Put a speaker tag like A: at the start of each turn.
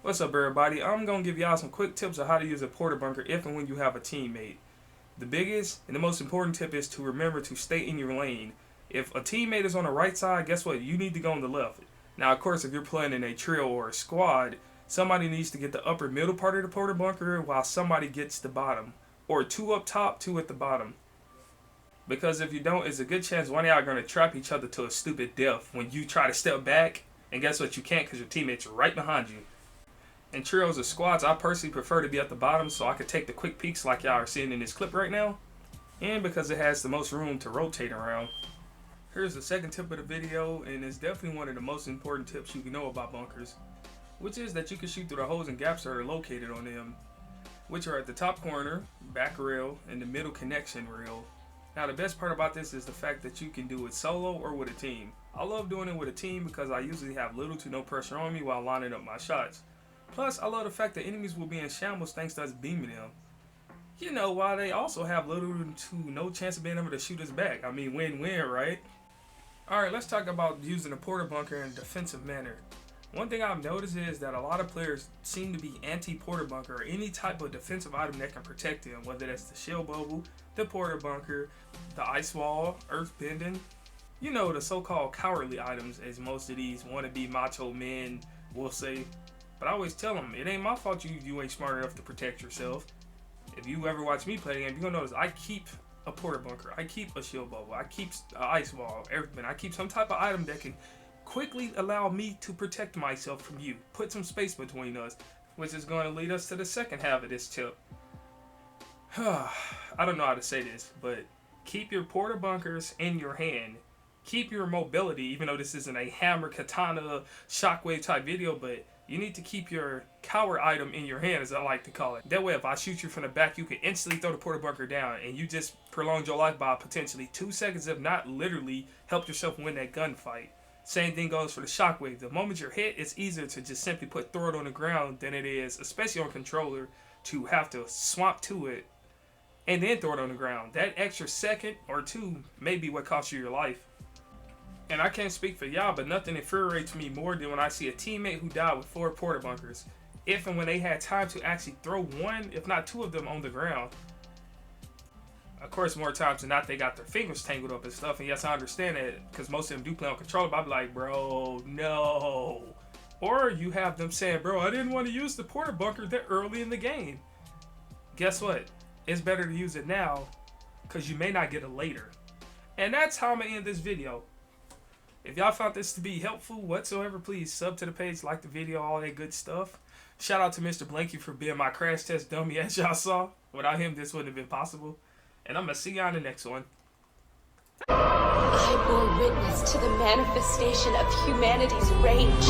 A: What's up, everybody? I'm going to give y'all some quick tips on how to use a porta bunker if and when you have a teammate. The biggest and the most important tip is to remember to stay in your lane. If a teammate is on the right side, guess what? You need to go on the left. Now, of course, if you're playing in a trio or a squad, somebody needs to get the upper middle part of the porta bunker while somebody gets the bottom. Or two up top, two at the bottom. Because if you don't, it's a good chance one of y'all are going to trap each other to a stupid death when you try to step back. And guess what? You can't because your teammate's right behind you. In trios or squads, I personally prefer to be at the bottom so I can take the quick peeks like y'all are seeing in this clip right now. And because it has the most room to rotate around. Here's the second tip of the video, and it's definitely one of the most important tips you can know about bunkers. Which is that you can shoot through the holes and gaps that are located on them. Which are at the top corner, back rail, and the middle connection rail. Now the best part about this is the fact that you can do it solo or with a team. I love doing it with a team because I usually have little to no pressure on me while lining up my shots. Plus, I love the fact that enemies will be in shambles thanks to us beaming them. You know, while they also have little to no chance of being able to shoot us back. I mean, win-win, right? Alright, let's talk about using a porta bunker in a defensive manner. One thing I've noticed is that a lot of players seem to be anti-porta bunker or any type of defensive item that can protect them, whether that's the shield bubble, the porta bunker, the ice wall, earth bending. You know, the so-called cowardly items, as most of these wannabe macho men will say. But I always tell them, it ain't my fault you ain't smart enough to protect yourself. If you ever watch me play the game, you're going to notice I keep a porta bunker, I keep a shield bubble, I keep an ice wall, everything. I keep some type of item that can quickly allow me to protect myself from you. Put some space between us, which is going to lead us to the second half of this tip. I don't know how to say this, but keep your porta bunkers in your hand. Keep your mobility, even though this isn't a hammer, katana, shockwave type video, but you need to keep your coward item in your hand, as I like to call it. That way, if I shoot you from the back, you can instantly throw the porta bunker down, and you just prolonged your life by potentially 2 seconds, if not literally help yourself win that gunfight. Same thing goes for the shockwave. The moment you're hit, it's easier to just simply throw it on the ground than it is, especially on controller, to have to swamp to it and then throw it on the ground. That extra second or two may be what costs you your life. And I can't speak for y'all, but nothing infuriates me more than when I see a teammate who died with 4 porta bunkers. If and when they had time to actually throw one, if not 2 of them on the ground. Of course, more times than not, they got their fingers tangled up and stuff. And yes, I understand that because most of them do play on controller. But I'd be like, bro, no. Or you have them saying, bro, I didn't want to use the porta bunker that early in the game. Guess what? It's better to use it now because you may not get it later. And that's how I'm going to end this video. If y'all found this to be helpful whatsoever, please sub to the page, like the video, all that good stuff. Shout out to Mr. Blanky for being my crash test dummy, as y'all saw. Without him, this wouldn't have been possible. And I'm going to see y'all in the next one.
B: I bore witness to the manifestation of humanity's rage.